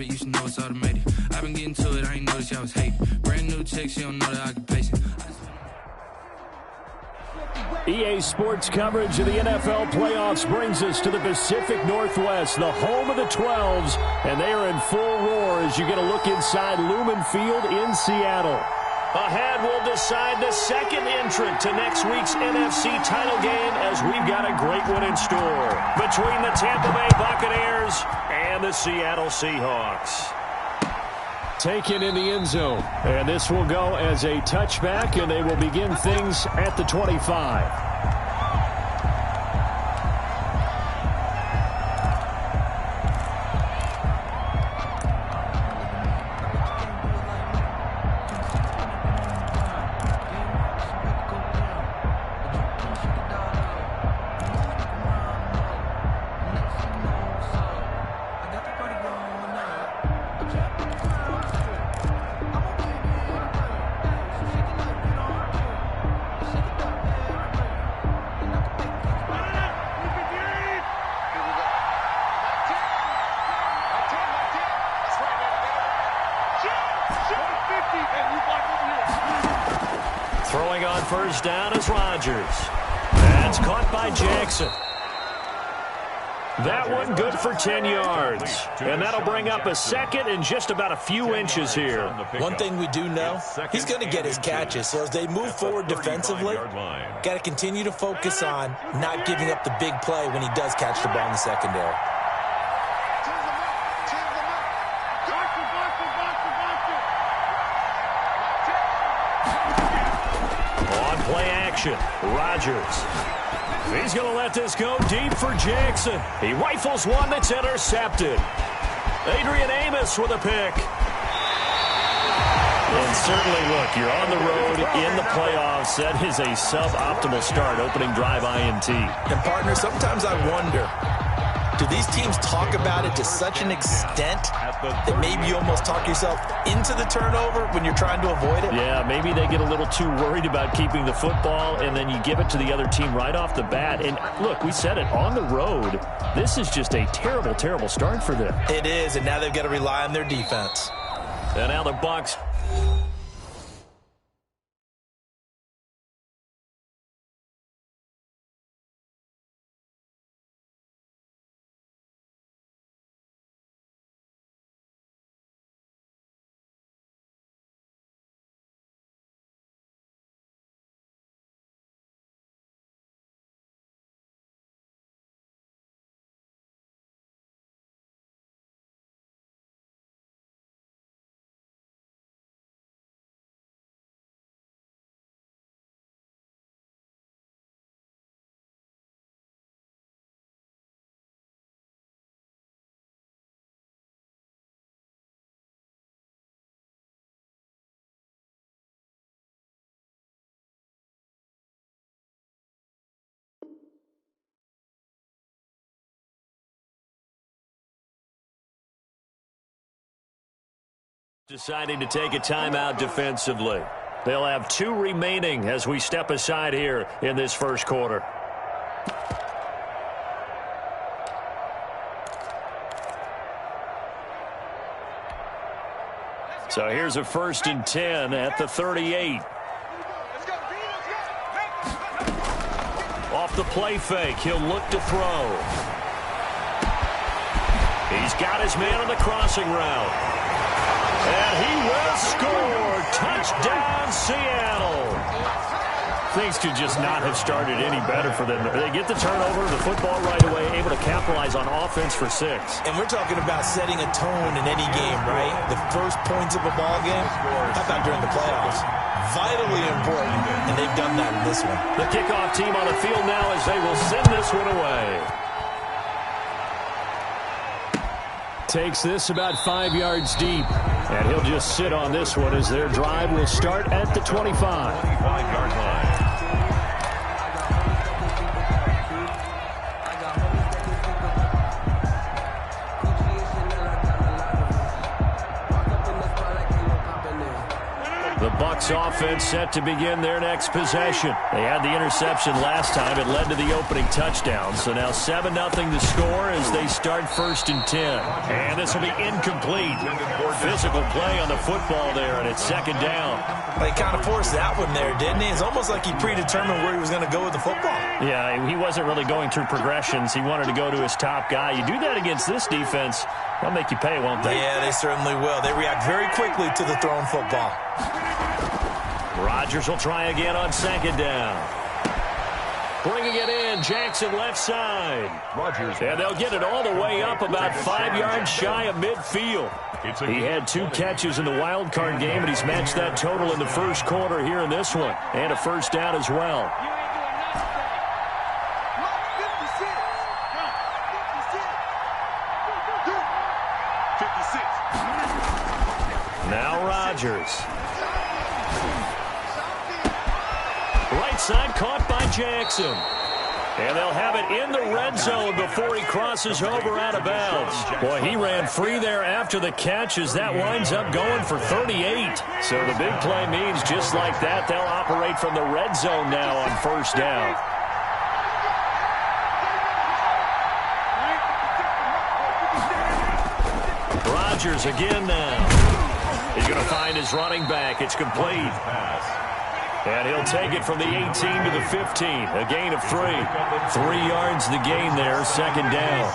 habit, you should know it's automated. I've been getting to it, I ain't noticed y'all was hating. Brand new chick, she don't know the occupation. EA Sports coverage of the NFL playoffs brings us to the Pacific Northwest, the home of the 12s, and they are in full roar as you get a look inside Lumen Field in Seattle. Ahead, we'll decide the second entrant to next week's NFC title game as we've got a great one in store between the Tampa Bay Buccaneers and the Seattle Seahawks. Taken in the end zone, and this will go as a touchback, and they will begin things at the 25. Throwing on first down is Rodgers. That's caught by Jackson. That one good for 10 yards. And that'll bring up a second and just about a few inches here. One thing we do know, he's going to get his catches. So as they move forward defensively, got to continue to focus on not giving up the big play when he does catch the ball in the secondary. Play action. Rodgers. He's going to let this go deep for Jackson. He rifles one that's intercepted. Adrian Amos with a pick. And certainly, look, you're on the road in the playoffs. That is a suboptimal start, opening drive INT. And, partner, sometimes I wonder, do these teams talk about it to such an extent that maybe you almost talk yourself into the turnover when you're trying to avoid it? Yeah, maybe they get a little too worried about keeping the football, and then you give it to the other team right off the bat. And, look, we said it, on the road, this is just a terrible, terrible start for them. It is, and now they've got to rely on their defense. And now the Bucs. Deciding to take a timeout defensively. They'll have 2 remaining as we step aside here in this first quarter. So here's a 1st and 10 at the 38. Off the play fake, he'll look to throw. He's got his man on the crossing route. And he will score. Touchdown, Seattle. Things could just not have started any better for them. They get the turnover, the football right away, able to capitalize on offense for 6. And we're talking about setting a tone in any game, right? The first points of a ball game, how about during the playoffs? Vitally important, and they've done that in this one. The kickoff team on the field now as they will send this one away. Takes this about 5 yards deep, and he'll just sit on this one as their drive will start at the 25. 25-yard line. The Bucs offense set to begin their next possession. They had the interception last time. It led to the opening touchdown. So now 7-0 to score as they start 1st and 10. And this will be incomplete. Physical play on the football there, and it's 2nd down. Well, he kind of forced that one there, didn't he? It's almost like he predetermined where he was going to go with the football. Yeah, he wasn't really going through progressions. He wanted to go to his top guy. You do that against this defense, they'll make you pay, won't they? Yeah, they certainly will. They react very quickly to the thrown football. Rodgers will try again on 2nd down. Bringing it in, Jackson left side. Rodgers. And they'll get it all the way up about 5 yards shy of midfield. He had 2 catches in the wild card game, and he's matched that total in the first quarter here in this one. And a 1st down as well. Now Rodgers. Right side caught by Jackson. And they'll have it in the red zone before he crosses over out of bounds. Boy, he ran free there after the catch as that winds up going for 38. So the big play means just like that, they'll operate from the red zone now on 1st down. Rodgers again now. He's going to find his running back. It's complete. And he'll take it from the 18 to the 15. A gain of 3. 3 yards the gain there, 2nd down.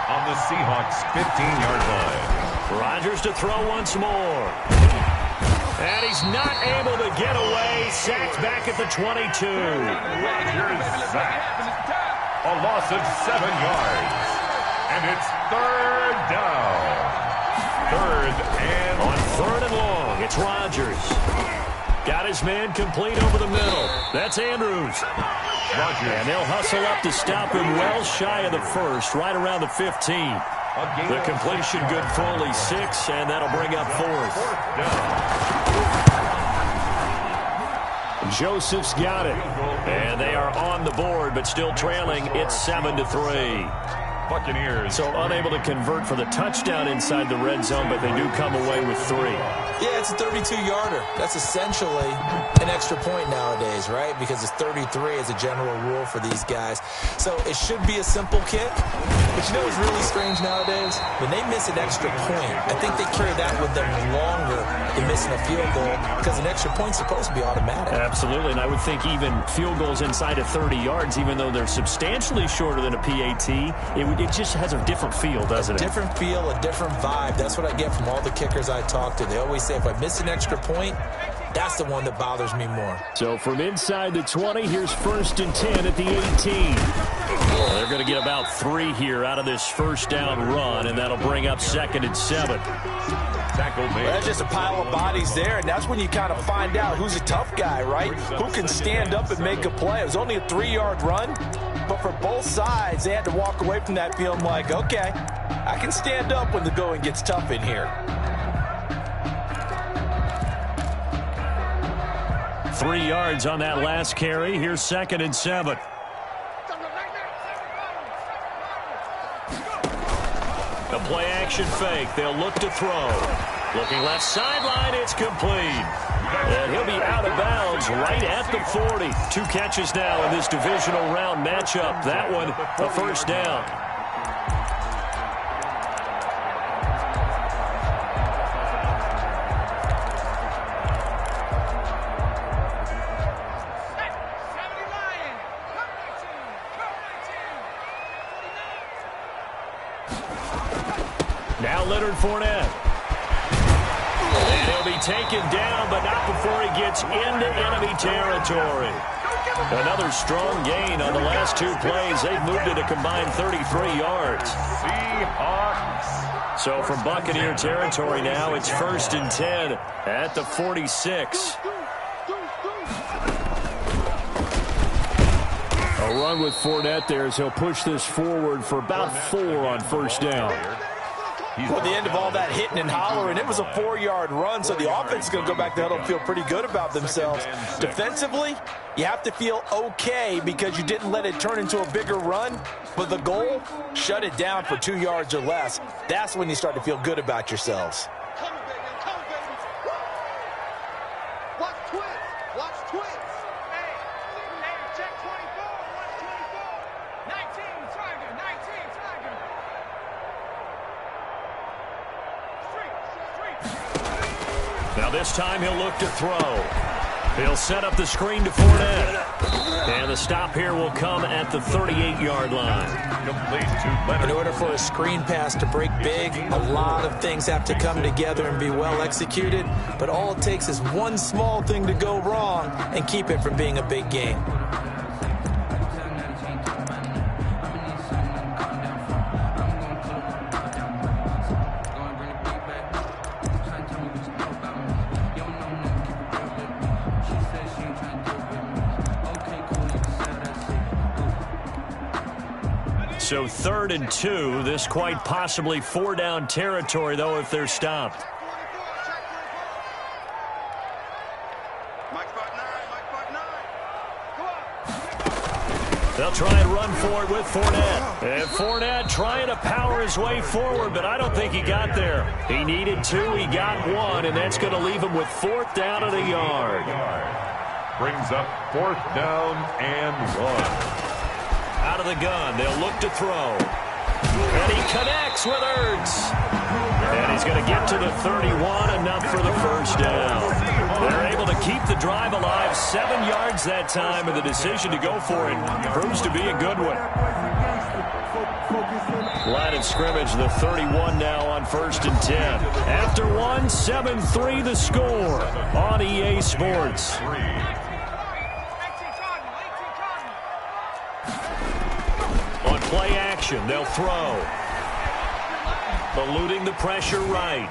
On the Seahawks' 15-yard line. Rodgers to throw once more. And he's not able to get away. Sacked back at the 22. Rodgers sacked. A loss of 7 yards. And it's 3rd down. 3rd and... On 3rd and long, it's Rodgers. Got his man complete over the middle. That's Andrews. Rodgers. And they'll hustle up to stop him well shy of the 1st, right around the 15. The completion good for only 6, and that'll bring up 4th. Joseph's got it. And they are on the board, but still trailing. It's 7-3. Buccaneers. So unable to convert for the touchdown inside the red zone, but they do come away with 3. Yeah, it's a 32-yarder. That's essentially an extra point nowadays, right? Because it's 33 as a general rule for these guys. So it should be a simple kick. But you know what's really strange nowadays? When they miss an extra point, I think they carry that with them longer than missing a field goal because an extra point's supposed to be automatic. Absolutely, and I would think even field goals inside of 30 yards, even though they're substantially shorter than a PAT, it just has a different feel, doesn't it? A different feel, a different vibe. That's what I get from all the kickers I talk to. They always say if I miss an extra point, that's the one that bothers me more. So from inside the 20, here's 1st and 10 at the 18. Well, they're going to get about 3 here out of this 1st down run, and that'll bring up 2nd and 7. Well, that's just a pile of bodies there, and that's when you kind of find out who's a tough guy, right? Who can stand up and make a play. It was only a 3-yard run, but for both sides, they had to walk away from that feeling like, okay, I can stand up when the going gets tough in here. 3 yards on that last carry. Here's 2nd and 7. A play-action fake. They'll look to throw. Looking left sideline, it's complete. And he'll be out of bounds right at the 40. 2 catches now in this divisional round matchup. That one, a 1st down. Now Leonard Fournette. And he'll be taken down, but not before he gets into enemy territory. Another strong gain on the last 2 plays. They've moved it a combined 33 yards. Seahawks. So from Buccaneer territory now, it's 1st and 10 at the 46. A run with Fournette there as he'll push this forward for about 4 on 1st down. Well, the end of all that hitting and hollering, it was a 4-yard run, so the offense is going to go back to huddle and feel pretty good about themselves. Defensively, you have to feel okay because you didn't let it turn into a bigger run, but the goal, shut it down for 2 yards or less. That's when you start to feel good about yourselves. Now this time he'll look to throw. He'll set up the screen to Fournette. And the stop here will come at the 38-yard line. In order for a screen pass to break big, a lot of things have to come together and be well executed. But all it takes is one small thing to go wrong and keep it from being a big game. So 3rd and 2, this quite possibly 4-down territory, though, if they're stopped. They'll try and run for it with Fournette. And Fournette trying to power his way forward, but I don't think he got there. He needed 2, he got 1, and that's going to leave him with 4th down and a yard. Brings up 4th down and 1. Out of the gun, they'll look to throw. And he connects with Ertz. And he's going to get to the 31, enough for the first down. They're able to keep the drive alive, 7 yards that time, and the decision to go for it proves to be a good one. Line of scrimmage, the 31 now on 1st and 10. After 1, 7-3 the score on EA Sports. Play action, they'll throw. Eluding the pressure right.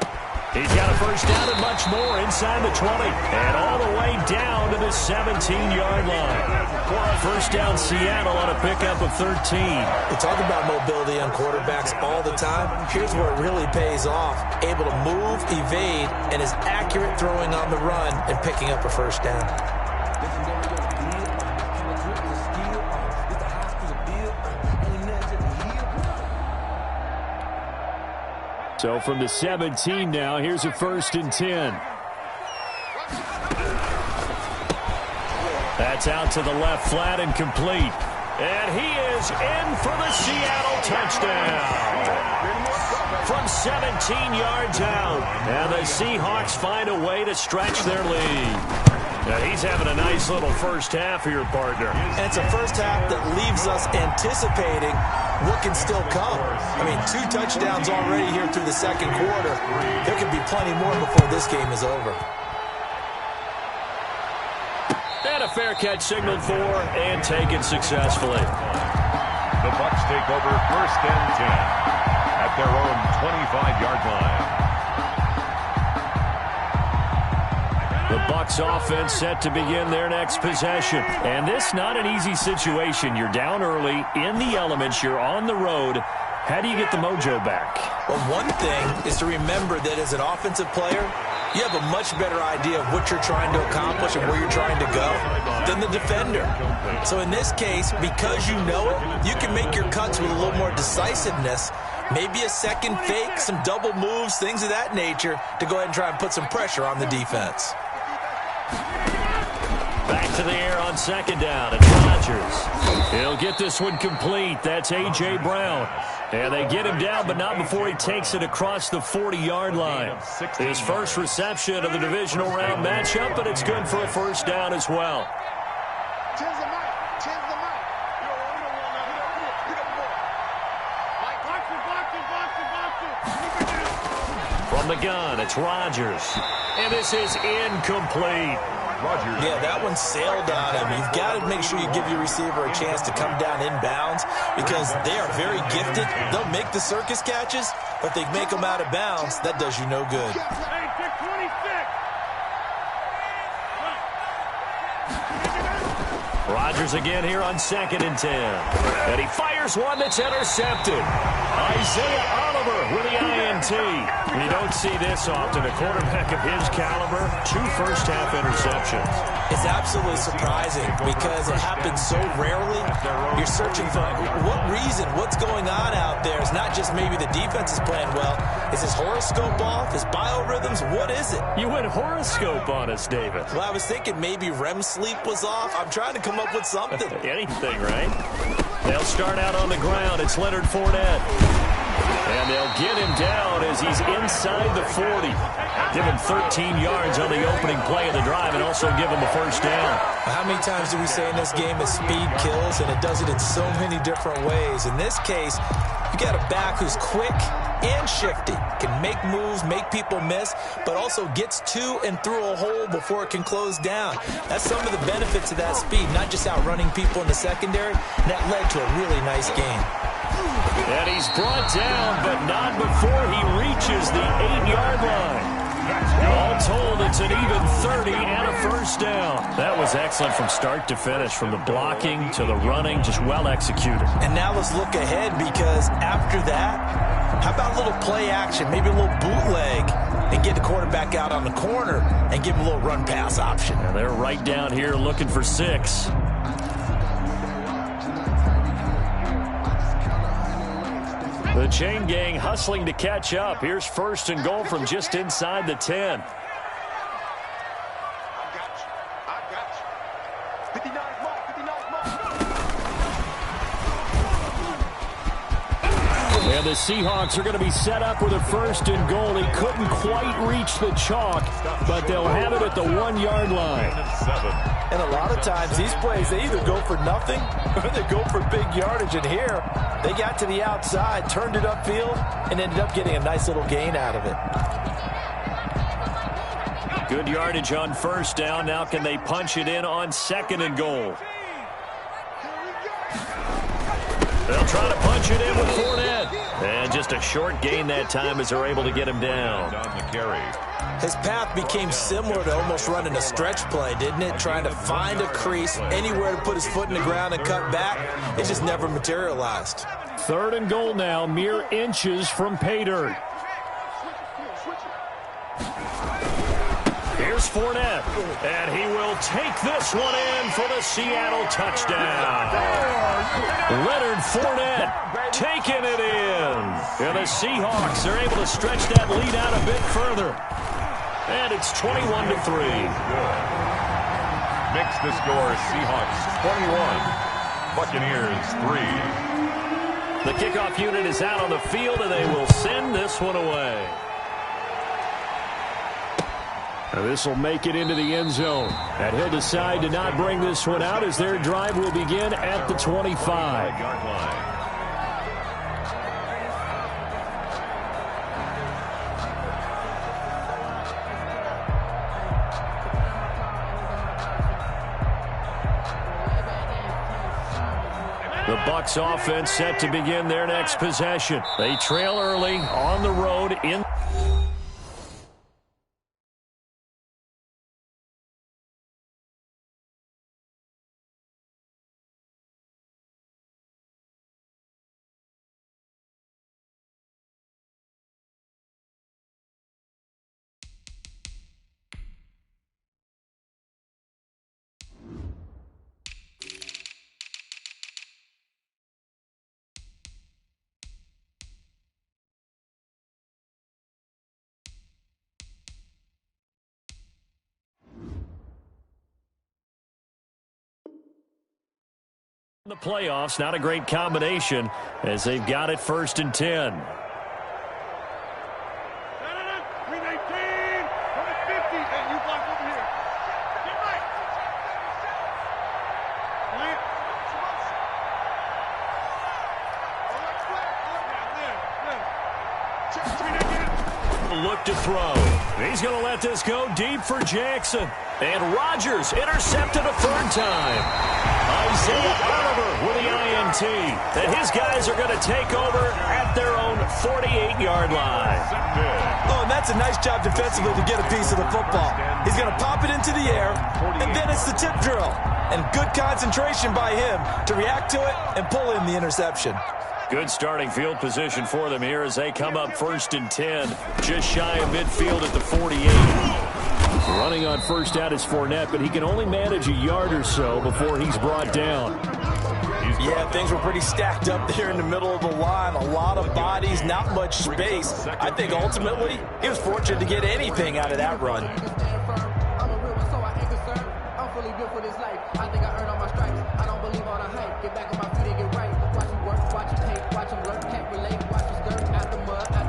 He's got a first down and much more inside the 20. And all the way down to the 17-yard line. First down Seattle on a pickup of 13. We talk about mobility on quarterbacks all the time. Here's where it really pays off. Able to move, evade, and is accurate throwing on the run and picking up a first down. So from the 17 now, here's a 1st and 10. That's out to the left flat and complete. And he is in for the Seattle touchdown. From 17 yards out. And the Seahawks find a way to stretch their lead. Now he's having a nice little first half here, partner. And it's a first half that leaves us anticipating what can still come. I mean, 2 touchdowns already here through the second quarter. There could be plenty more before this game is over. And a fair catch signaled for and taken successfully. The Bucs take over 1st and 10 at their own 25-yard line. The Bucs offense set to begin their next possession. And this not an easy situation. You're down early, in the elements, you're on the road. How do you get the mojo back? Well, one thing is to remember that as an offensive player, you have a much better idea of what you're trying to accomplish and where you're trying to go than the defender. So in this case, because you know it, you can make your cuts with a little more decisiveness. Maybe a second fake, some double moves, things of that nature to go ahead and try and put some pressure on the defense. Back to the air on 2nd down. It's Rodgers. He'll get this one complete. That's A.J. Brown. And they get him down, but not before he takes it across the 40-yard line. His first reception of the divisional round matchup, but it's good for a first down as well. From the gun, it's Rodgers. And this is incomplete. Rodgers. Yeah, that one sailed on him. You've got to make sure you give your receiver a chance to come down inbounds because they are very gifted. They'll make the circus catches, but if they make them out of bounds, that does you no good. Rodgers again here on 2nd and 10. And he fires one that's intercepted. Isaiah Oliver with the INT. You don't see this often. A quarterback of his caliber, 2 first-half interceptions. It's absolutely surprising because it happens so rarely. You're searching for what reason, what's going on out there. It's not just maybe the defense is playing well. Is his horoscope off? His biorhythms? What is it? You went horoscope on us, David. Well, I was thinking maybe REM sleep was off. I'm trying to come up with something. Anything, right? They'll start out on the ground. It's Leonard Fournette. And they'll they'll get him down as he's inside the 40. Give him 13 yards on the opening play of the drive and also give him a first down. How many times do we say in this game that speed kills, and it does it in so many different ways? In this case, you got a back who's quick and shifty, can make moves, make people miss, but also gets to and through a hole before it can close down. That's some of the benefits of that speed, not just outrunning people in the secondary. And that led to a really nice game. And he's brought down, but not before he reaches the 8-yard line. All told, it's an even 30 and a first down. That was excellent from start to finish, from the blocking to the running, just well executed. And now let's look ahead, because after that, how about a little play action, maybe a little bootleg, and get the quarterback out on the corner and give him a little run pass option. And they're right down here looking for 6. The chain gang hustling to catch up. Here's first and goal from just inside the 10. And the Seahawks are going to be set up with a first and goal. He couldn't quite reach the chalk, but they'll have it at the 1-yard line. And a lot of times these plays, they either go for nothing or they go for big yardage. And here, they got to the outside, turned it upfield, and ended up getting a nice little gain out of it. Good yardage on first down. Now can they punch it in on second and goal? They'll try to punch it in with Fournette. And just a short gain that time as they're able to get him down. His path became similar to almost running a stretch play, didn't it? Trying to find a crease, anywhere to put his foot in the ground and cut back. It just never materialized. Third and goal now, mere inches from pay dirt. Here's Fournette, and he will take this one in for the Seattle touchdown. Leonard Fournette taking it in. And the Seahawks are able to stretch that lead out a bit further. And it's 21-3. Makes the score Seahawks 21, Buccaneers 3. The kickoff unit is out on the field, and they will send this one away. This will make it into the end zone. And he'll decide to not bring this one out as their drive will begin at the 25-yard line. The Bucs offense set to begin their next possession. They trail early on the road in. The playoffs, not a great combination as they've got it first and 10. Look to throw. He's going to let this go deep for Jackson. And Rodgers intercepted a third time. Isaiah Oliver with the INT. And his guys are going to take over at their own 48-yard line. Oh, and that's a nice job defensively to get a piece of the football. He's going to pop it into the air, and then it's the tip drill. And good concentration by him to react to it and pull in the interception. Good starting field position for them here as they come up first and 10, just shy of midfield at the 48. Running on first out is Fournette, but he can only manage a yard or so before he's brought down. Yeah, things were pretty stacked up there in the middle of the line. A lot of bodies, not much space. I think ultimately he was fortunate to get anything out of that run. I'm a real one, so I ain't concerned. I'm fully built for this life. I think I earned all my stripes. I don't believe all the hype. Get back on my feet and get right. Watch me work, watch him hate, watch him lurk, can't relate. Watch me skirt out the mud, out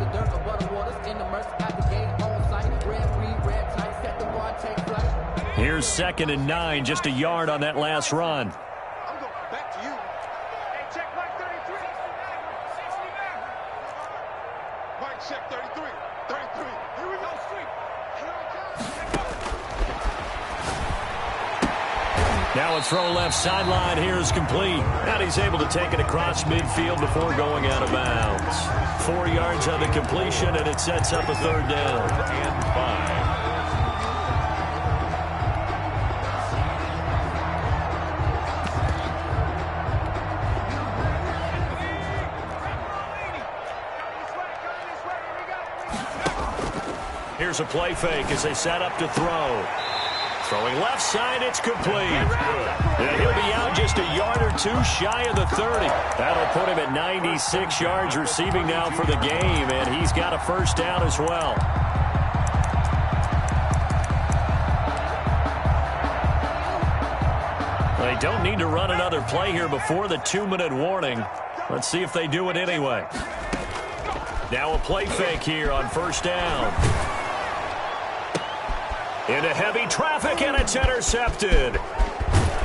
Here's 2nd and 9, just a yard on that last run. I'm going back to you. Hey, check Mike 33. 69. Mike, check 33. 33. Here we go, street. Now a throw left sideline here is complete. And he's able to take it across midfield before going out of bounds. 4 yards on the completion, and it sets up a 3rd down. And 5. Here's a play fake as they set up to throw. Throwing left side, it's complete. Yeah, he'll be out just a yard or two shy of the 30. That'll put him at 96 yards receiving now for the game, and he's got a 1st down as well. They don't need to run another play here before the 2-minute warning. Let's see if they do it anyway. Now a play fake here on 1st down. Into heavy traffic, and it's intercepted.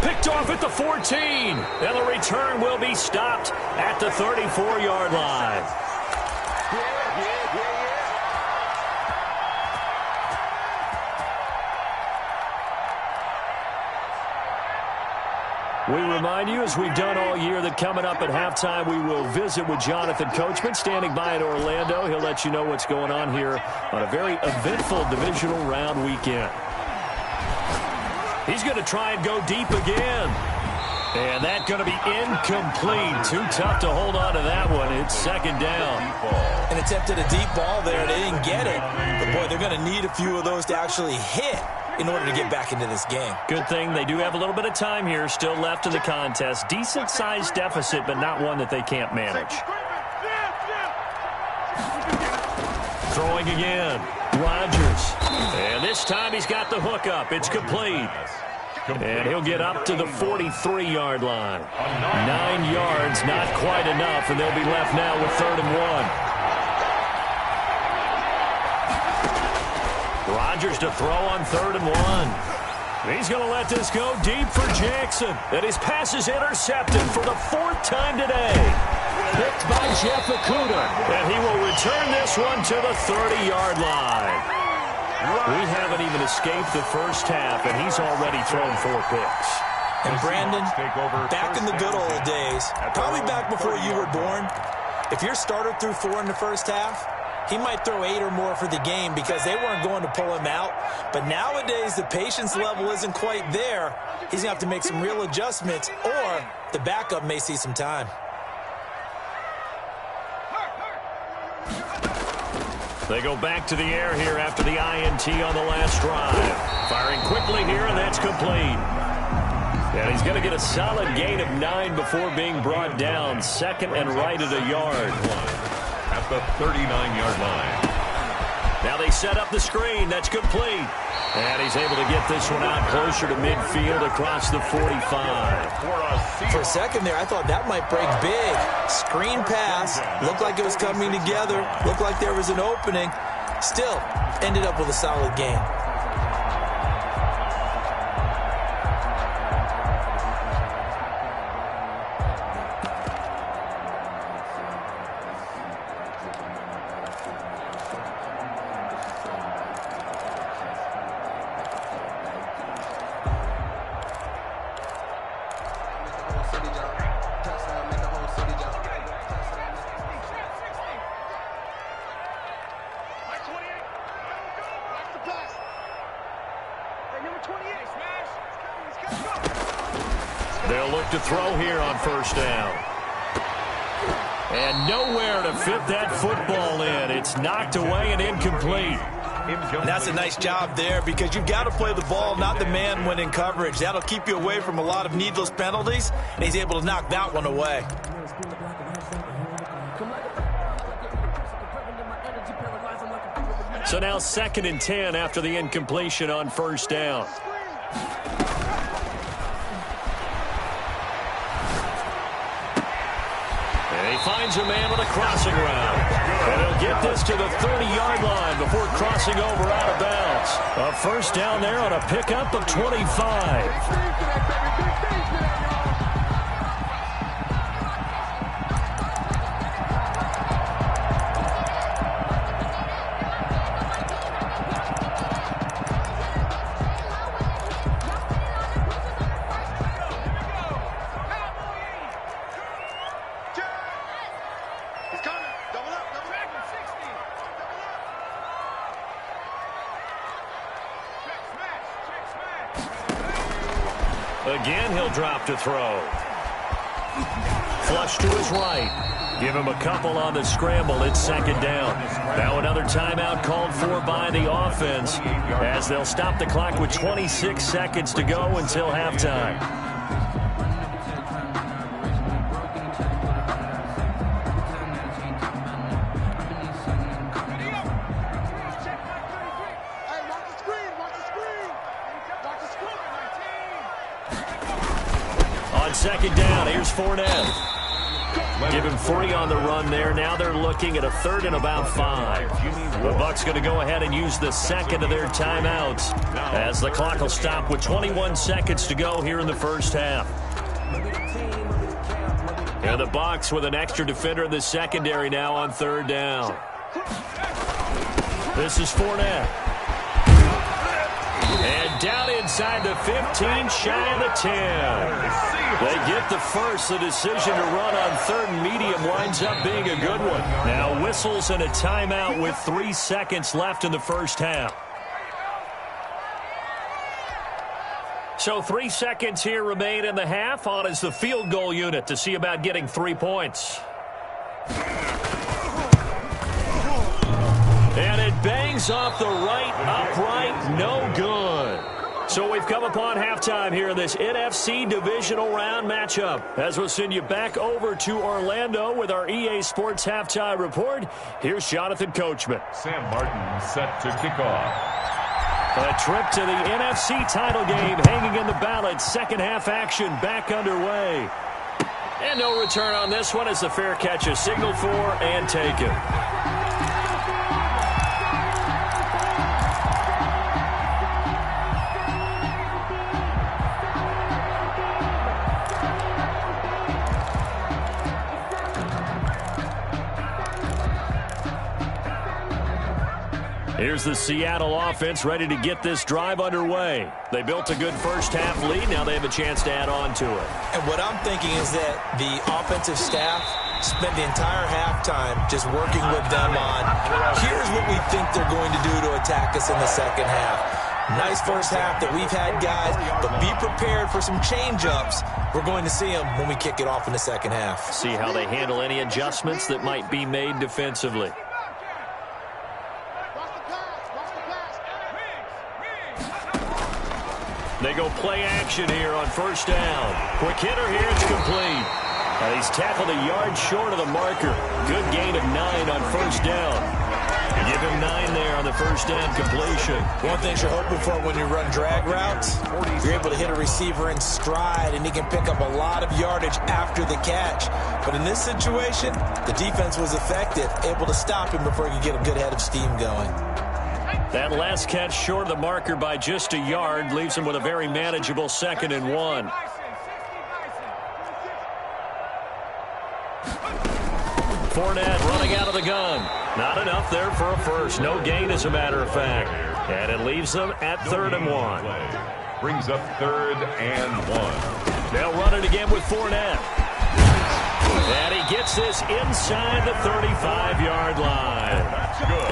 Picked off at the 14. And the return will be stopped at the 34-yard line. We remind you, as we've done all year, that coming up at halftime, we will visit with Jonathan Coachman, standing by in Orlando. He'll let you know what's going on here on a very eventful divisional round weekend. He's going to try and go deep again. And that's going to be incomplete. Too tough to hold on to that one. It's 2nd down. And attempted a deep ball there. They didn't get it. But, boy, they're going to need a few of those to actually hit in order to get back into this game. Good thing they do have a little bit of time here still left in the contest. Decent-sized deficit, but not one that they can't manage. Throwing again. Rodgers. And this time he's got the hook up. It's complete. And he'll get up to the 43-yard line. 9 yards, not quite enough, and they'll be left now with 3rd and 1. Rodgers to throw on 3rd and 1. He's going to let this go deep for Jackson. And his pass is intercepted for the 4th time today. Picked by Jeff Okudah. And he will return this one to the 30-yard line. We haven't even escaped the first half, and he's already thrown 4 picks. And Brandon, back in the good old days, probably back before you were born, if your starter threw 4 in the first half, he might throw 8 or more for the game because they weren't going to pull him out. But nowadays, the patience level isn't quite there. He's going to have to make some real adjustments, or the backup may see some time. They go back to the air here after the INT on the last drive. Firing quickly here, and that's complete. And he's going to get a solid gain of 9 before being brought down. 2nd and right at a yard. At the 39-yard line. Now they set up the screen. That's complete. And he's able to get this one out closer to midfield across the 45. For a second there, I thought that might break big. Screen pass. Looked like it was coming together. Looked like there was an opening. Still, ended up with a solid gain. They'll look to throw here on 1st down. And nowhere to fit that football in. It's knocked away and incomplete. And that's a nice job there because you've got to play the ball, not the man when in coverage. That'll keep you away from a lot of needless penalties, and he's able to knock that one away. So now 2nd and 10 after the incompletion on 1st down. And he finds a man with a crossing route. And he'll get this to the 30-yard line before crossing over out of bounds. A first down there on a pickup of 25. Again, he'll drop to throw. Flush to his right. Give him a couple on the scramble. It's second down. Now another timeout called for by the offense as they'll stop the clock with 26 seconds to go until halftime. Second down, here's Fournette. Give him 3 on the run there. Now they're looking at a third and about 5. The Bucs going to go ahead and use the second of their timeouts as the clock will stop with 21 seconds to go here in the first half. And the Bucs with an extra defender in the secondary now on third down. This is Fournette. And down inside the 15, shy of the 10. They get the first. The decision to run on third and medium winds up being a good one. Now whistles and a timeout with 3 seconds left in the first half. So 3 seconds here remain in the half. On is the field goal unit to see about getting 3 points. And it bangs off the right upright. No good. So we've come upon halftime here in this NFC divisional round matchup. As we'll send you back over to Orlando with our EA Sports halftime report, here's Jonathan Coachman. Sam Martin set to kick off. A trip to the NFC title game hanging in the balance. Second half action back underway. And no return on this one as the fair catch is signaled for and taken. Here's the Seattle offense ready to get this drive underway. They built a good first half lead. Now they have a chance to add on to it. And what I'm thinking is that the offensive staff spent the entire halftime just working with them on, here's what we think they're going to do to attack us in the second half. Nice first half that we've had, guys, but be prepared for some change-ups. We're going to see them when we kick it off in the second half. See how they handle any adjustments that might be made defensively. They go play action here on first down. Quick hitter here, it's complete. He's tackled a yard short of the marker. Good gain of 9 on first down. Give him 9 there on the first down completion. One thing you're hoping for when you run drag routes, you're able to hit a receiver in stride, and he can pick up a lot of yardage after the catch. But in this situation, the defense was effective, able to stop him before he could get a good head of steam going. That last catch short of the marker by just a yard leaves him with a very manageable 2nd and 1. Fournette running out of the gun. Not enough there for a first. No gain, as a matter of fact. And it leaves them at 3rd and 1. Brings up 3rd and 1. They'll run it again with Fournette. And he gets this inside the 35-yard line.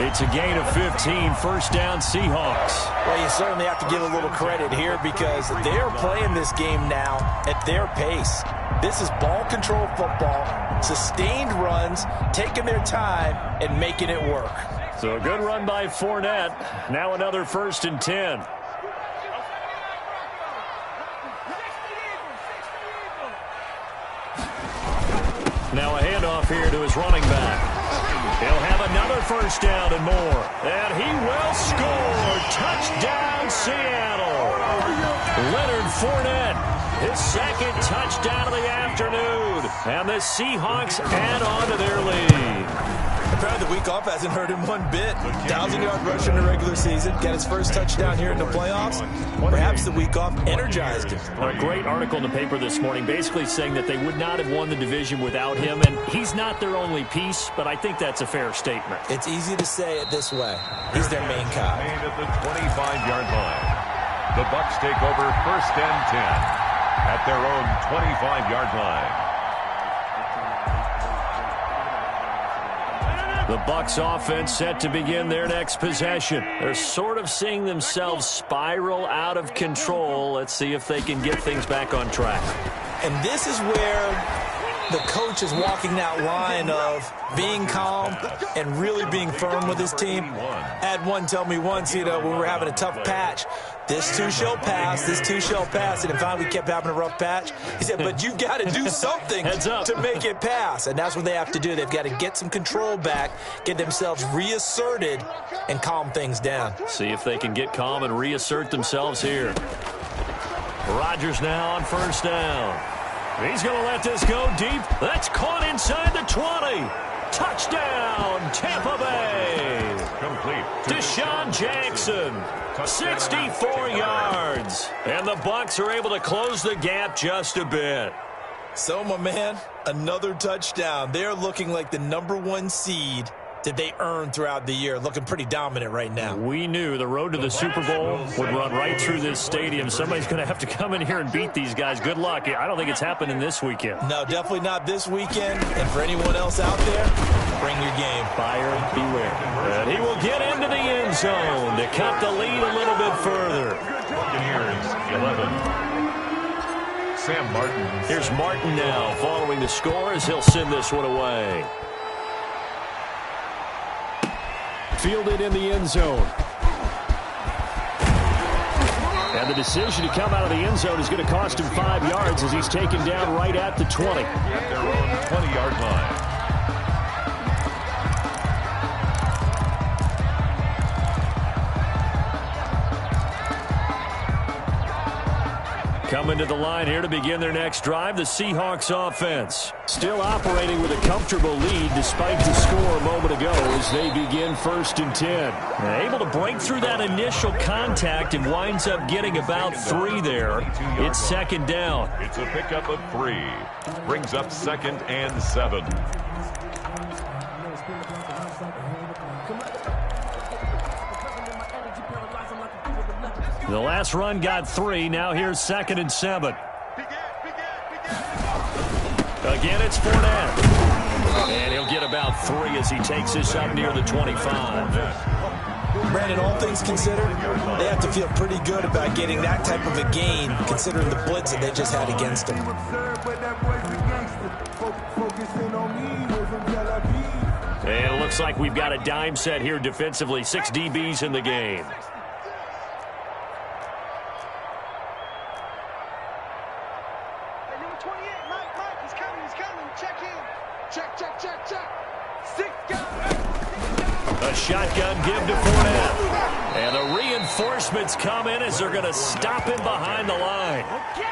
It's a gain of 15, first down Seahawks. Well, you certainly have to give a little credit here because they're playing this game now at their pace. This is ball control football, sustained runs, taking their time and making it work. So a good run by Fournette. Now another 1st and 10. Now a handoff here to his running back. He'll have another first down and more. And he will score. Touchdown, Seattle. Leonard Fournette, his 2nd touchdown of the afternoon. And the Seahawks add on to their lead. Apparently the week off hasn't hurt him one bit. 1,000-yard rusher in the regular season. Got his first touchdown here in the playoffs. Perhaps the week off energized him. A great article in the paper this morning basically saying that they would not have won the division without him. And he's not their only piece, but I think that's a fair statement. It's easy to say it this way. He's their main cog. Made at the 25-yard line. The Bucs take over 1st and 10 at their own 25-yard line. The Bucs offense set to begin their next possession. They're sort of seeing themselves spiral out of control. Let's see if they can get things back on track. And this is where the coach is walking that line of being calm and really being firm with his team. I had one tell me once, when we were having a tough patch, this too shall pass, this too shall pass. And finally we kept having a rough patch. He said, but you got to do something to make it pass. And that's what they have to do. They've got to get some control back, get themselves reasserted, and calm things down. See if they can get calm and reassert themselves here. Rodgers now on 1st down. He's going to let this go deep. That's caught inside the 20. Touchdown, Tampa Bay. Complete. Deshaun Jackson, 64 yards. And the Bucs are able to close the gap just a bit. So, my man, another touchdown. They're looking like the #1 seed that they earned throughout the year. Looking pretty dominant right now. We knew the road to the Super Bowl would run right through this stadium. Somebody's going to have to come in here and beat these guys. Good luck. I don't think it's happening this weekend. No, definitely not this weekend. And for anyone else out there, bring your game. Buyer beware. And he will get into the end zone to cut the lead a little bit further. Buccaneers 11. Sam Martin. Here's Martin now following the score as he'll send this one away. Fielded in the end zone. And the decision to come out of the end zone is going to cost him 5 yards as he's taken down right at the 20. At their own 20-yard line. Coming to the line here to begin their next drive, the Seahawks offense. Still operating with a comfortable lead despite the score a moment ago as they begin 1st and 10. Able to break through that initial contact and winds up getting about 3 there. It's 2nd down. It's a pickup of 3. Brings up 2nd and 7. The last run got 3. Now here's 2nd and 7. Again, it's Fournette. And he'll get about 3 as he takes this up near the 25. Brandon, all things considered, they have to feel pretty good about getting that type of a gain, considering the blitz that they just had against them. And it looks like we've got a dime set here defensively. 6 DBs in the game. A shotgun give to Fournette. And the reinforcements come in as they're going to stop him behind the line.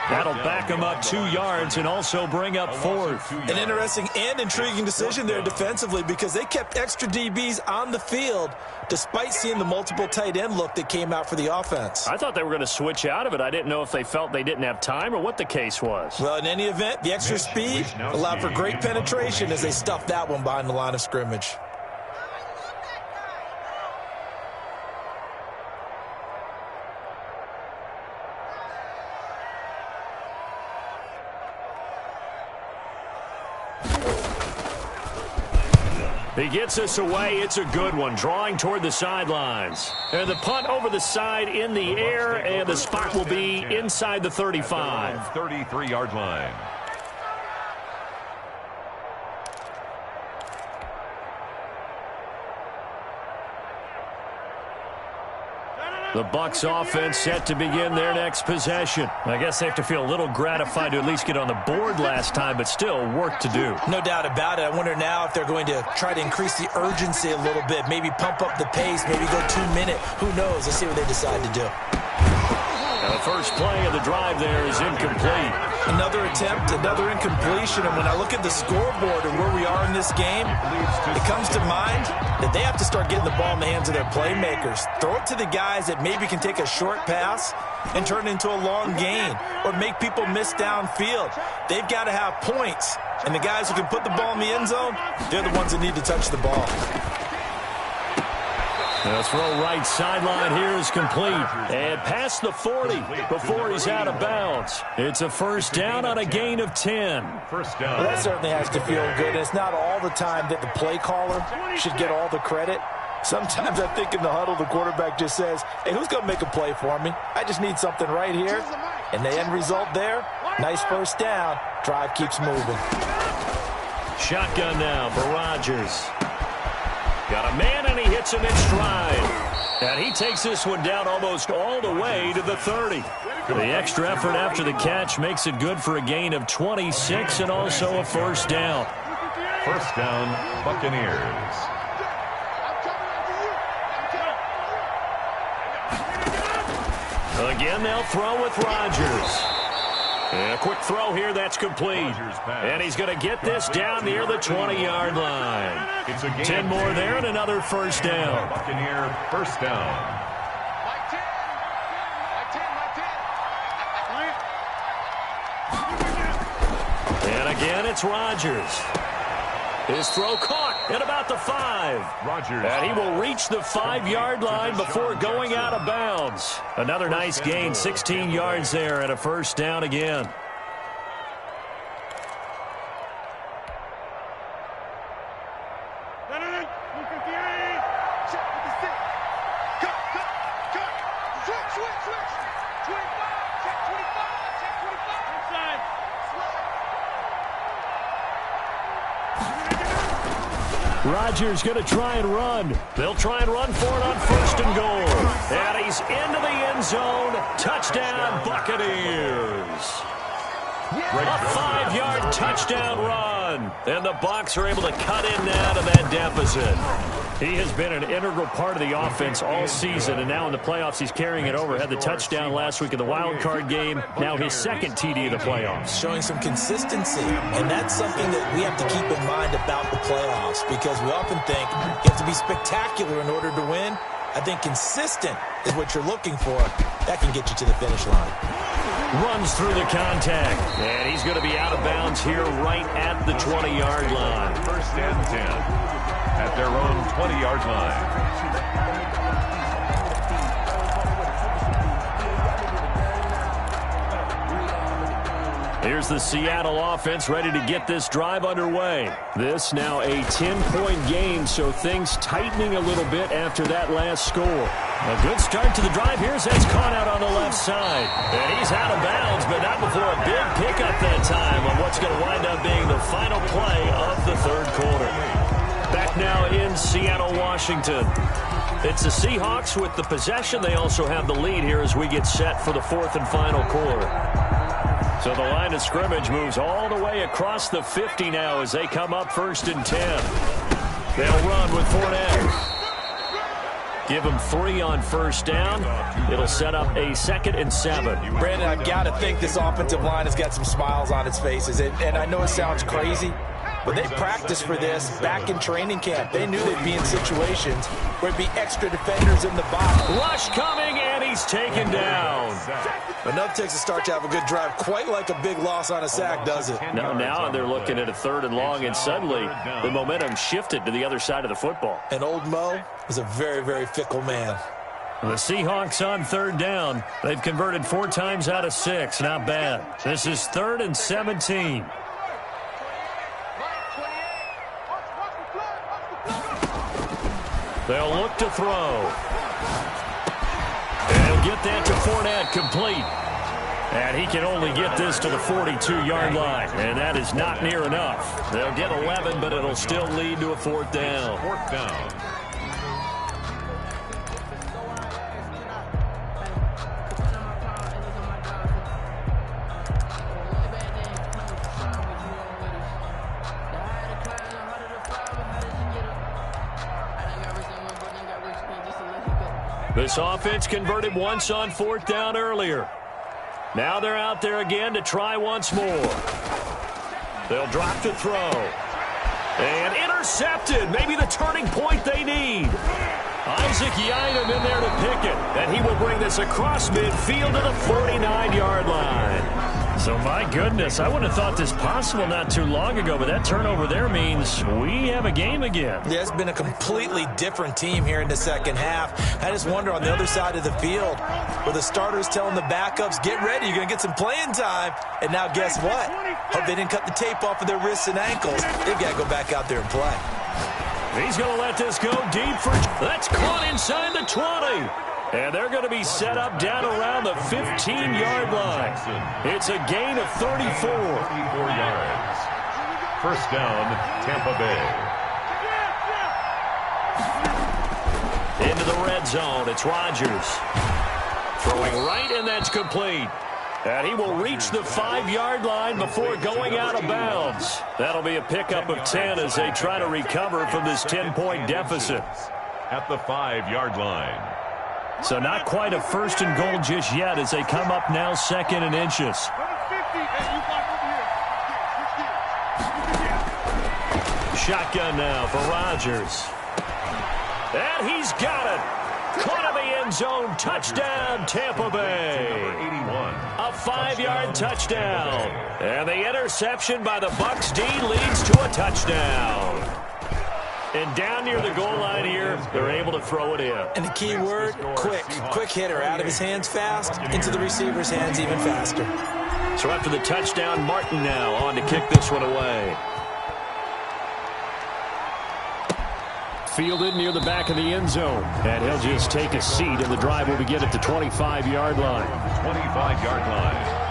That'll back him up 2 yards and also bring up 4th. An interesting and intriguing decision there defensively because they kept extra DBs on the field despite seeing the multiple tight end look that came out for the offense. I thought they were going to switch out of it. I didn't know if they felt they didn't have time or what the case was. Well, in any event, the extra speed allowed for great penetration as they stuffed that one behind the line of scrimmage. He gets us away. It's a good one. Drawing toward the sidelines. And the punt over the side in the air, and the spot will be inside the 35. 33-yard line. The Bucs offense set to begin their next possession. I guess they have to feel a little gratified to at least get on the board last time, but still work to do. No doubt about it. I wonder now if they're going to try to increase the urgency a little bit, maybe pump up the pace, maybe go 2 minute. Who knows? Let's see what they decide to do. Now the first play of the drive there is incomplete. Another attempt, another incompletion, and when I look at the scoreboard and where we are in this game, it comes to mind that they have to start getting the ball in the hands of their playmakers. Throw it to the guys that maybe can take a short pass and turn it into a long gain or make people miss downfield. They've got to have points, and the guys who can put the ball in the end zone, they're the ones that need to touch the ball. The throw right sideline here is complete. And past the 40 before he's out of bounds. It's a first down on a gain of 10. First down. Well, that certainly has to feel good. It's not all the time that the play caller should get all the credit. Sometimes I think in the huddle, the quarterback just says, hey, who's going to make a play for me? I just need something right here. And the end result there, nice first down. Drive keeps moving. Shotgun now for Rodgers. Got a man, and he hits him in stride. And he takes this one down almost all the way to the 30. The extra effort after the catch makes it good for a gain of 26 and also a first down. First down, Buccaneers. Again, they'll throw with Rodgers. And a quick throw here, that's complete. And he's going to get this down near the 20-yard line. 10 more there and another first down. Buccaneer first down. And again, it's Rodgers. His throw caught at about the 5. Rodgers. And he will reach the 5-yard line before going out of bounds. Another nice gain, 16 yards there and a first down again. Rodgers going to try and run. They'll try and run for it on first and goal. And he's into the end zone. Touchdown, Buccaneers. A 5-yard touchdown run. And the Bucs are able to cut in now to that deficit. He has been an integral part of the offense all season, and now in the playoffs he's carrying it over. Had the touchdown last week in the wild card game. Now his second TD of the playoffs. Showing some consistency, and that's something that we have to keep in mind about the playoffs, because we often think you have to be spectacular in order to win. I think consistent is what you're looking for. That can get you to the finish line. Runs through the contact, and he's going to be out of bounds here right at the 20-yard line. First and 10 at their own 20-yard line. Here's the Seattle offense ready to get this drive underway. This now a 10-point game, so things tightening a little bit after that last score. A good start to the drive. Here's that's caught out on the left side. And he's out of bounds, but not before a big pickup that time on what's going to wind up being the final play of the third quarter. Back now in Seattle, Washington. It's the Seahawks with the possession. They also have the lead here as we get set for the fourth and final quarter. So the line of scrimmage moves all the way across the 50 now as they come up first and 10. They'll run with Fournette. Give them 3 on first down. It'll set up a 2nd and 7. Brandon, I've got to think this offensive line has got some smiles on its faces. And I know it sounds crazy, but they practiced for this back in training camp. They knew they'd be in situations where there'd be extra defenders in the box. Rush coming, and he's taken down. Enough takes a start to have a good drive. Quite like a big loss on a sack, does it? Now they're looking at a 3rd and long, and suddenly the momentum shifted to the other side of the football. And old Mo is a very, very fickle man. The Seahawks on 3rd down. They've converted 4 times out of 6. Not bad. This is 3rd and 17. They'll look to throw. And he'll get that to Fournette, complete. And he can only get this to the 42-yard line. And that is not near enough. They'll get 11, but it'll still lead to a 4th down. 4th down. This offense converted once on 4th down earlier. Now they're out there again to try once more. They'll drop to throw. And intercepted. Maybe the turning point they need. Isaac Yiadom in there to pick it. And he will bring this across midfield to the 49-yard line. So, my goodness, I wouldn't have thought this possible not too long ago, but that turnover there means we have a game again. Yeah, it's been a completely different team here in the second half. I just wonder on the other side of the field, where the starters telling the backups, get ready, you're going to get some playing time. And now guess what? Hope they didn't cut the tape off of their wrists and ankles. They've got to go back out there and play. He's going to let this go deep for... That's caught inside the 20. And they're going to be set up down around the 15-yard line. It's a gain of 34. 34 yards. First down, Tampa Bay. Into the red zone. It's Rodgers. Throwing right, and that's complete. And he will reach the 5-yard line before going out of bounds. That'll be a pickup of 10 as they try to recover from this 10-point deficit. At the 5-yard line. So not quite a first and goal just yet as they come up now 2nd and inches. Shotgun now for Rodgers. And he's got it. Caught in the end zone. Touchdown, Tampa Bay. A 5-yard touchdown. And the interception by the Bucs D leads to a touchdown. And down near the goal line here, they're able to throw it in. And the key word, quick. Quick hitter. Out of his hands fast, into the receiver's hands even faster. So after the touchdown, Martin now on to kick this one away. Fielded near the back of the end zone. And he'll just take a seat, and the drive will begin at the 25-yard line. 25-yard line.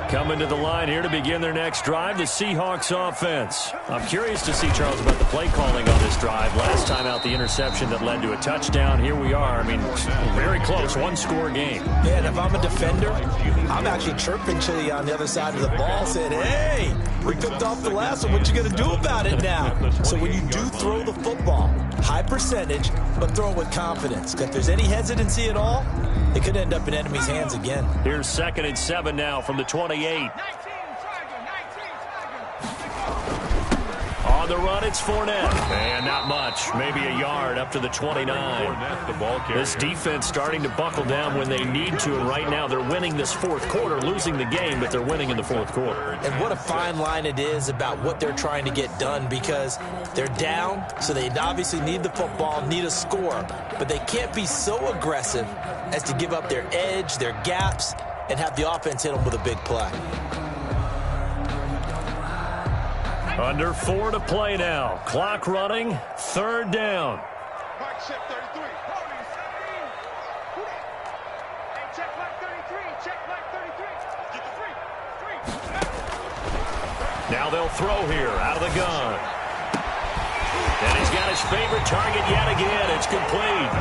Coming to the line here to begin their next drive, the Seahawks offense. I'm curious to see, Charles, about the play calling on this drive. Last time out, the interception that led to a touchdown. Here we are. I mean, very close, one-score game. Yeah, and if I'm a defender, I'm actually chirping to you on the other side of the ball, saying, hey, we picked off the last one. What you going to do about it now? So when you do throw the football, high percentage, but throw it with confidence. Because if there's any hesitancy at all, it could end up in enemy's hands again. Here's 2nd and 7 now from the 28. On the run, it's Fournette. And not much. Maybe a yard up to the 29. This defense starting to buckle down when they need to. And right now they're winning this 4th quarter, losing the game, but they're winning in the 4th quarter. And what a fine line it is about what they're trying to get done, because they're down, so they obviously need the football, need a score. But they can't be so aggressive as to give up their edge, their gaps, and have the offense hit them with a big play. Under 4 to play now. Clock running. 3rd down. Back set 33. Check back 33. Check back 33. Get the 3. Now they'll throw here out of the gun. And he's got his favorite target yet again. It's complete.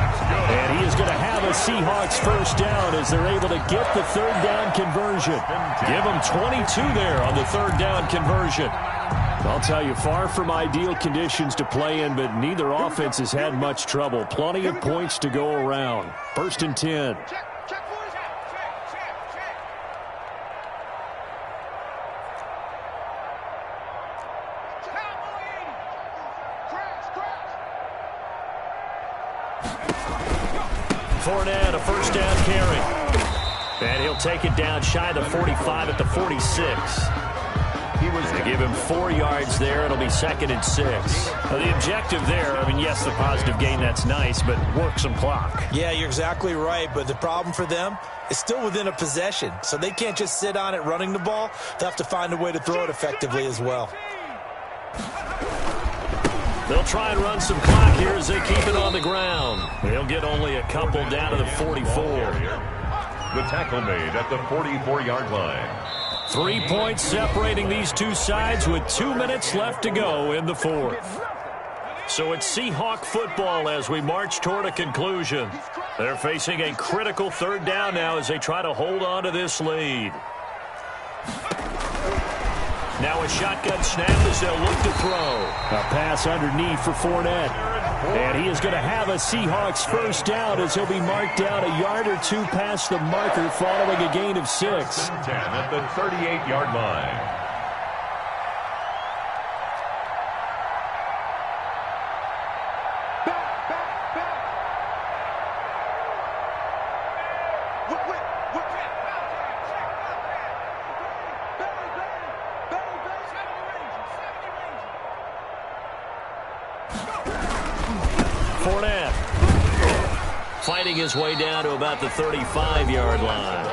And he is going to have a Seahawks first down as they're able to get the 3rd down conversion. Give them 22 there on the 3rd down conversion. I'll tell you, far from ideal conditions to play in, but neither offense has had much trouble. Plenty of points to go around. 1st and 10. Fournette, a first down carry. And he'll take it down shy of the 45 at the 46. They give him 4 yards there. It'll be 2nd and 6. Now, the objective there, I mean, yes, the positive gain, that's nice, but work some clock. Yeah, you're exactly right, but the problem for them is still within a possession, so they can't just sit on it running the ball. They'll have to find a way to throw it effectively as well. They'll try and run some clock here as they keep it on the ground. They'll get only a couple down to the 44. The tackle made at the 44-yard line. 3 points separating these two sides with 2 minutes left to go in the 4th. So it's Seahawk football as we march toward a conclusion. They're facing a critical 3rd down now as they try to hold on to this lead. Now a shotgun snap as they'll look to throw. A pass underneath for Fournette. And he is going to have a Seahawks first down as he'll be marked down a yard or two past the marker following a gain of 6. 10 at the 38-yard line. Fournette fighting his way down to about the 35-yard line.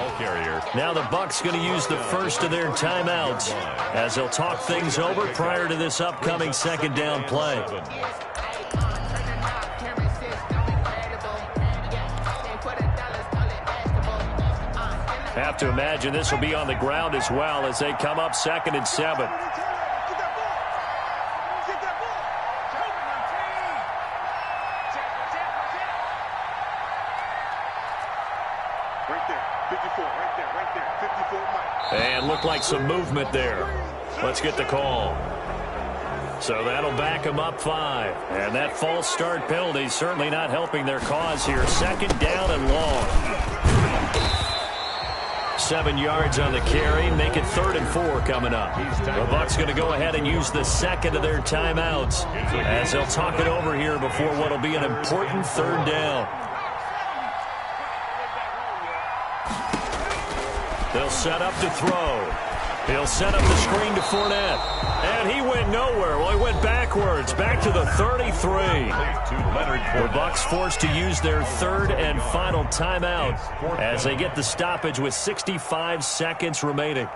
Now the Bucs going to use the first of their timeouts as they'll talk things over prior to this upcoming second down play. Have to imagine this will be on the ground as well as they come up 2nd and 7. And looked like some movement there. Let's get the call. So that'll back them up 5. And that false start penalty certainly not helping their cause here. 2nd down and long. 7 yards on the carry. Make it 3rd and 4 coming up. The Bucs going to go ahead and use the second of their timeouts as they'll talk it over here before what will be an important 3rd down. They'll set up to throw. He'll set up the screen to Fournette. And he went nowhere. Well, he went backwards. Back to the 33. The Bucs forced to use their 3rd and final timeout as they get the stoppage with 65 seconds remaining.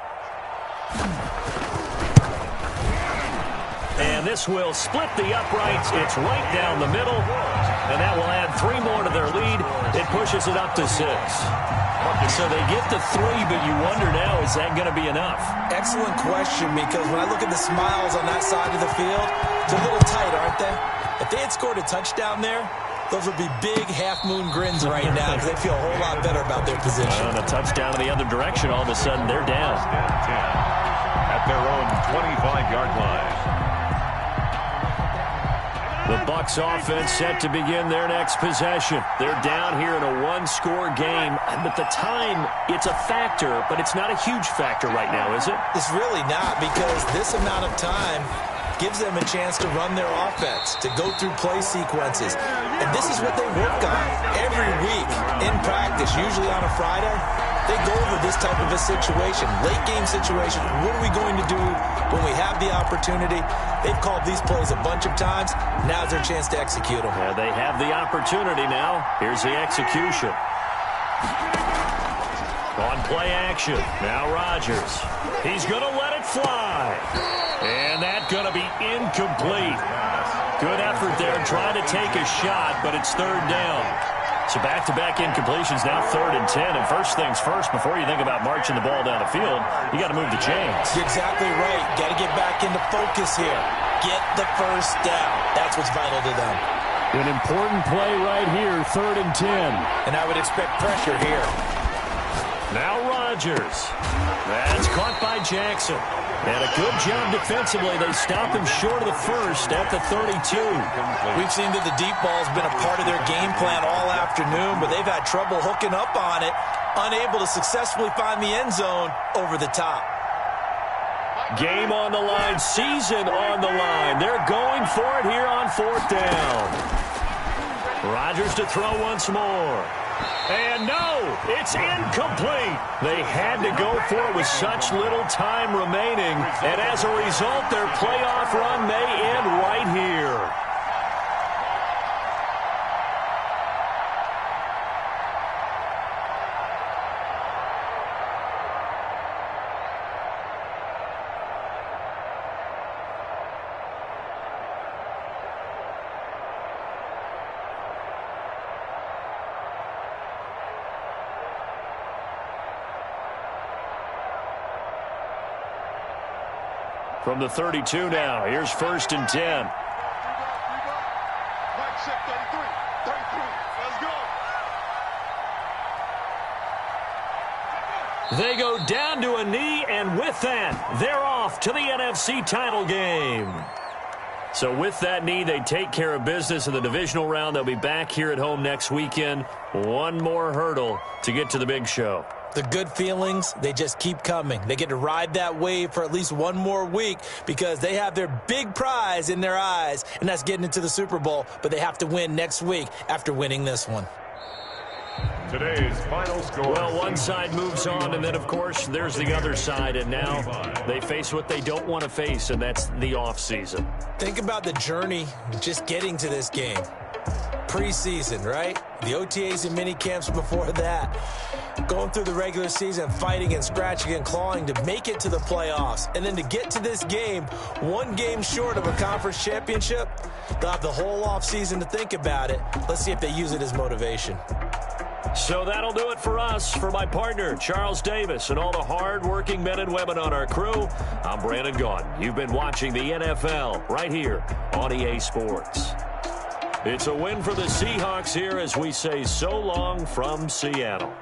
And this will split the uprights. It's right down the middle. And that will add 3 more to their lead. It pushes it up to 6. So they get to 3, but you wonder now, is that going to be enough? Excellent question, because when I look at the smiles on that side of the field, it's a little tight, aren't they? If they had scored a touchdown there, those would be big half-moon grins right now because they feel a whole lot better about their position. And a touchdown in the other direction, all of a sudden they're down. At their own 25-yard line. The Bucs offense set to begin their next possession. They're down here in a 1-score game, but the time, it's a factor, but it's not a huge factor right now, is it? It's really not, because this amount of time gives them a chance to run their offense, to go through play sequences. And this is what they work on every week in practice, usually on a Friday. They go over this type of a situation, late-game situation. What are we going to do when we have the opportunity? They've called these plays a bunch of times. Now's their chance to execute them. Yeah, they have the opportunity now. Here's the execution. On play action. Now Rodgers. He's going to let it fly. And that's going to be incomplete. Good effort there trying to take a shot, but it's 3rd down. So back-to-back incompletions, now 3rd and 10. And first things first, before you think about marching the ball down the field, you got to move the chains. You're exactly right. Got to get back into focus here. Get the first down. That's what's vital to them. An important play right here, 3rd and 10. And I would expect pressure here. Now Rodgers. That's caught by Jackson. And a good job defensively. They stop him short of the first at the 32. We've seen that the deep ball's been a part of their game plan all afternoon, but they've had trouble hooking up on it, unable to successfully find the end zone over the top. Game on the line, season on the line. They're going for it here on 4th down. Rodgers to throw once more. And no, it's incomplete. They had to go for it with such little time remaining. And as a result, their playoff run may end right here. From the 32 now, here's 1st and 10. Mike check 33. 33. Let's go. They go down to a knee, and with that, they're off to the NFC title game. So with that knee, they take care of business in the divisional round. They'll be back here at home next weekend. One more hurdle to get to the big show. The good feelings, they just keep coming. They get to ride that wave for at least one more week because they have their big prize in their eyes, and that's getting into the Super Bowl. But they have to win next week after winning this one. Today's final score. Well, one side moves on, and then, of course, there's the other side. And now they face what they don't want to face, and that's the offseason. Think about the journey just getting to this game. Preseason, right? The OTAs and mini camps before that. Going through the regular season, fighting and scratching and clawing to make it to the playoffs. And then to get to this game, one game short of a conference championship, they'll have the whole offseason to think about it. Let's see if they use it as motivation. So that'll do it for us. For my partner, Charles Davis, and all the hard-working men and women on our crew, I'm Brandon Gaudin. You've been watching the NFL right here on EA Sports. It's a win for the Seahawks here as we say so long from Seattle.